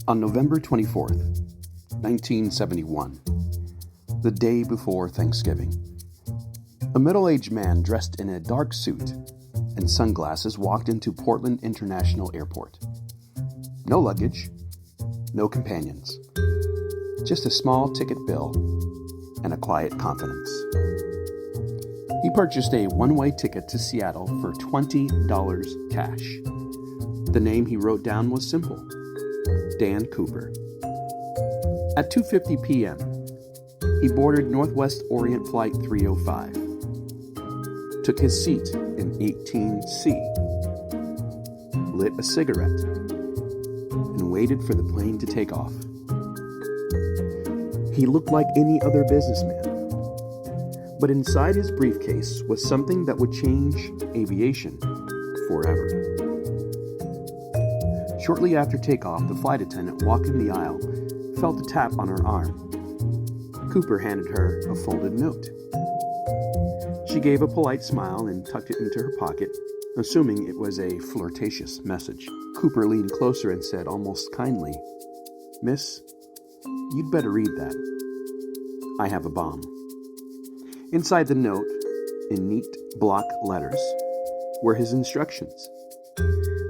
On November 24th, 1971, the day before Thanksgiving, a middle-aged man dressed in a dark suit and sunglasses walked into Portland International Airport. No luggage, no companions, just a small ticket bill and a quiet confidence. He purchased a one-way ticket to Seattle for $20 cash. The name he wrote down was simple: Dan Cooper. At 2:50 p.m., he boarded Northwest Orient Flight 305, took his seat in 18C, lit a cigarette, and waited for the plane to take off. He looked like any other businessman, but inside his briefcase was something that would change aviation forever. Shortly after takeoff, the flight attendant walking the aisle felt a tap on her arm. Cooper handed her a folded note. She gave a polite smile and tucked it into her pocket, assuming it was a flirtatious message. Cooper leaned closer and said almost kindly, "Miss, you'd better read that. I have a bomb." Inside the note, in neat block letters, were his instructions.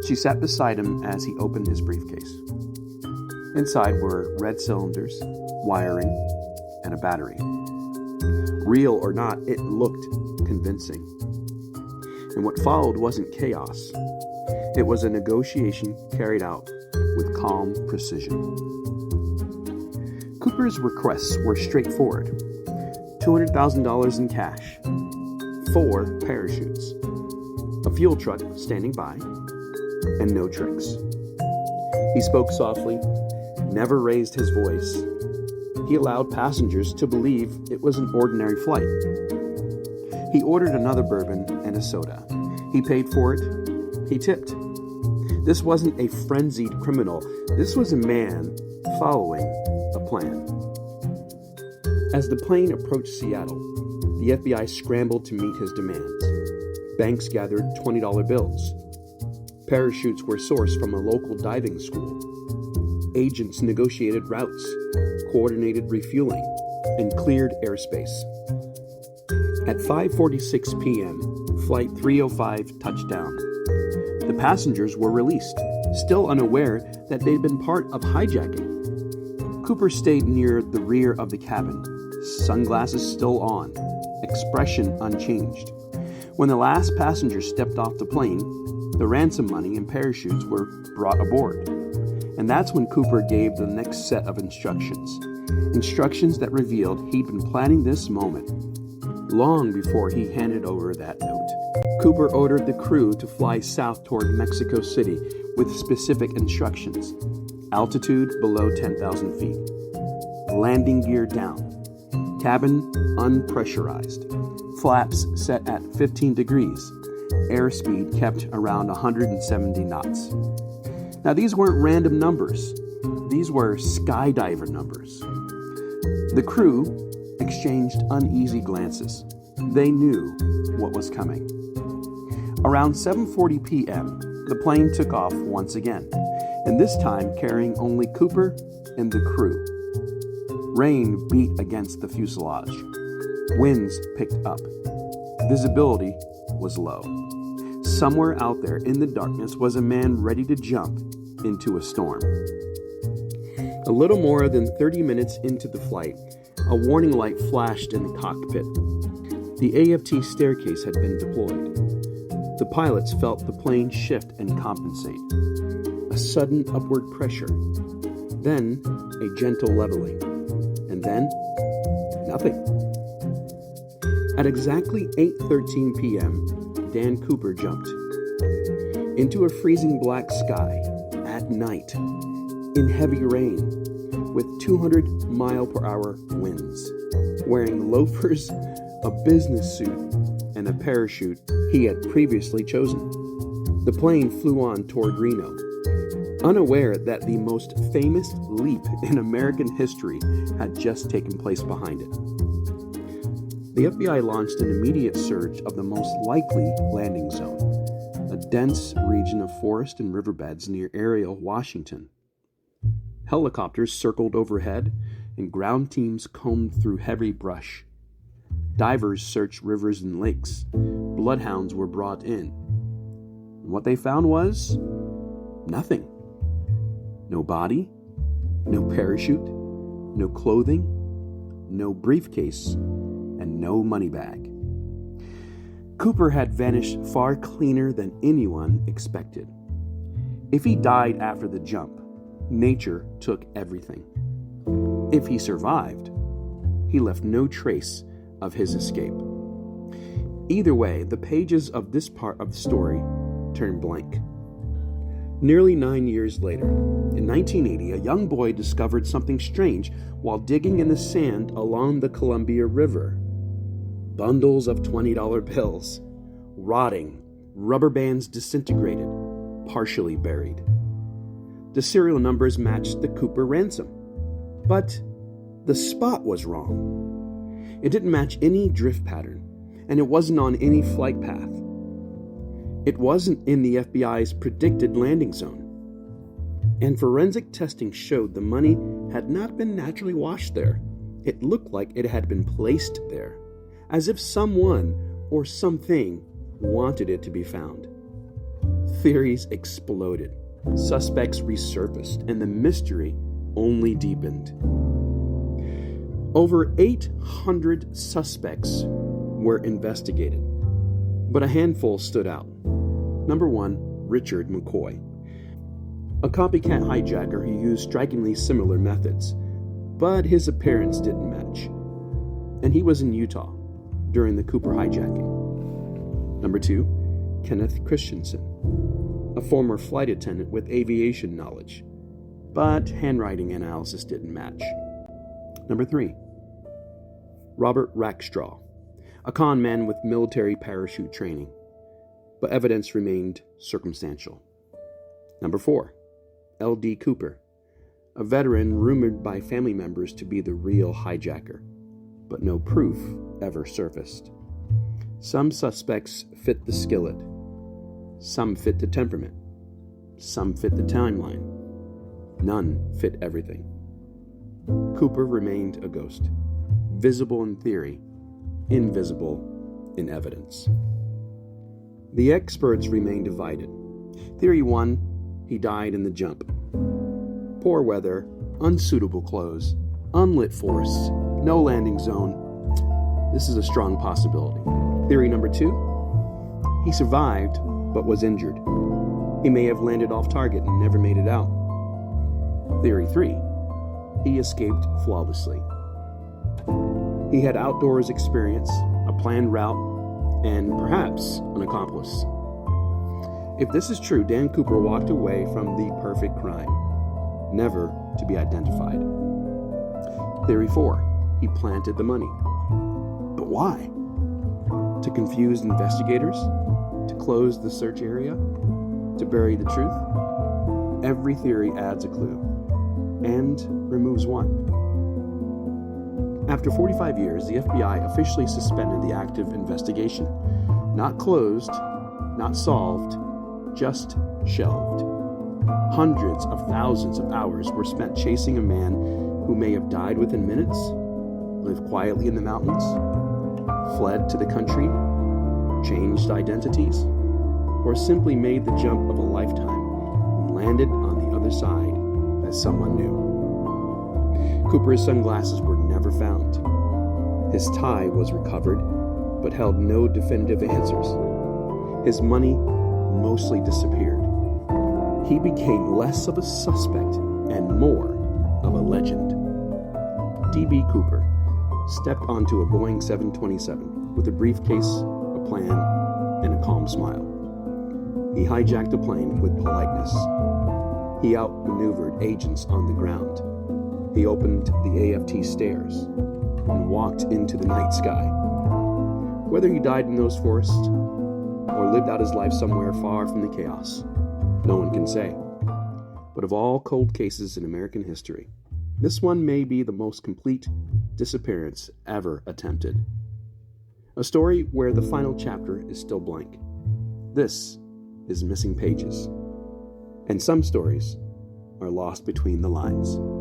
She sat beside him as he opened his briefcase. Inside were red cylinders, wiring, and a battery. Real or not, it looked convincing. And what followed wasn't chaos. It was a negotiation carried out with calm precision. Cooper's requests were straightforward: $200,000 in cash, 4 parachutes, a fuel truck standing by, and no tricks. He spoke softly, never raised his voice. He allowed passengers to believe it was an ordinary flight. He ordered another bourbon and a soda. He paid for it. He tipped. This wasn't a frenzied criminal. This was a man following a plan. As the plane approached Seattle, the FBI scrambled to meet his demands. Banks gathered $20 bills. Parachutes were sourced from a local diving school. Agents negotiated routes, coordinated refueling, and cleared airspace. At 5:46 p.m., Flight 305 touched down. The passengers were released, still unaware that they'd been part of hijacking. Cooper stayed near the rear of the cabin, sunglasses still on, expression unchanged. When the last passenger stepped off the plane, the ransom money and parachutes were brought aboard. And that's when Cooper gave the next set of instructions. Instructions that revealed he'd been planning this moment long before he handed over that note. Cooper ordered the crew to fly south toward Mexico City with specific instructions: altitude below 10,000 feet, landing gear down, cabin unpressurized, flaps set at 15 degrees, airspeed kept around 170 knots. Now, these weren't random numbers. These were skydiver numbers. The crew exchanged uneasy glances. They knew what was coming. Around 7:40 p.m., the plane took off once again, and this time carrying only Cooper and the crew. Rain beat against the fuselage. Winds picked up. Visibility was low. Somewhere out there in the darkness was a man ready to jump into a storm. A little more than 30 minutes into the flight, a warning light flashed in the cockpit. The AFT staircase had been deployed. The pilots felt the plane shift and compensate. A sudden upward pressure, then a gentle leveling, and then nothing. At exactly 8:13 p.m., Dan Cooper jumped into a freezing black sky at night in heavy rain with 200-mile-per-hour winds, wearing loafers, a business suit, and a parachute he had previously chosen. The plane flew on toward Reno, unaware that the most famous leap in American history had just taken place behind it. The FBI launched an immediate search of the most likely landing zone, a dense region of forest and riverbeds near Ariel, Washington. Helicopters circled overhead, and ground teams combed through heavy brush. Divers searched rivers and lakes. Bloodhounds were brought in. And what they found was nothing. No body, no parachute, no clothing, no briefcase, and no money bag. Cooper had vanished far cleaner than anyone expected. If he died after the jump, nature took everything. If he survived, he left no trace of his escape. Either way, the pages of this part of the story turn blank. Nearly 9 years later, in 1980, a young boy discovered something strange while digging in the sand along the Columbia River. Bundles of $20 bills, rotting, rubber bands disintegrated, partially buried. The serial numbers matched the Cooper ransom, but the spot was wrong. It didn't match any drift pattern, and it wasn't on any flight path. It wasn't in the FBI's predicted landing zone. And forensic testing showed the money had not been naturally washed there. It looked like it had been placed there, as if someone or something wanted it to be found. Theories exploded. Suspects resurfaced, and the mystery only deepened. Over 800 suspects were investigated, but a handful stood out. Number 1, Richard McCoy. A copycat hijacker who used strikingly similar methods, but his appearance didn't match. And he was in Utah during the Cooper hijacking. Number 2, Kenneth Christensen, a former flight attendant with aviation knowledge, but handwriting analysis didn't match. Number 3, Robert Rackstraw, a con man with military parachute training, but evidence remained circumstantial. Number 4, L.D. Cooper, a veteran rumored by family members to be the real hijacker, but no proof ever surfaced. Some suspects fit the skillet. Some fit the temperament. Some fit the timeline. None fit everything. Cooper remained a ghost, visible in theory, invisible in evidence. The experts remained divided. Theory 1, he died in the jump. Poor weather, unsuitable clothes, unlit forests, no landing zone. This is a strong possibility. Theory number 2, he survived but was injured. He may have landed off target and never made it out. Theory 3, he escaped flawlessly. He had outdoors experience, a planned route, and perhaps an accomplice. If this is true, Dan Cooper walked away from the perfect crime, never to be identified. Theory 4, he planted the money. But why? To confuse investigators? To close the search area? To bury the truth? Every theory adds a clue and removes one. After 45 years, the FBI officially suspended the active investigation. Not closed, not solved, just shelved. Hundreds of thousands of hours were spent chasing a man who may have died within minutes, lived quietly in the mountains, fled to the country, changed identities, or simply made the jump of a lifetime and landed on the other side as someone new. Cooper's sunglasses were never found. His tie was recovered, but held no definitive answers. His money mostly disappeared. He became less of a suspect and more of a legend. D.B. Cooper stepped onto a Boeing 727 with a briefcase, a plan, and a calm smile. He hijacked the plane with politeness. He outmaneuvered agents on the ground. He opened the AFT stairs and walked into the night sky. Whether he died in those forests or lived out his life somewhere far from the chaos, no one can say. But of all cold cases in American history, this one may be the most complete disappearance ever attempted. A story where the final chapter is still blank. This is Missing Pages. And some stories are lost between the lines.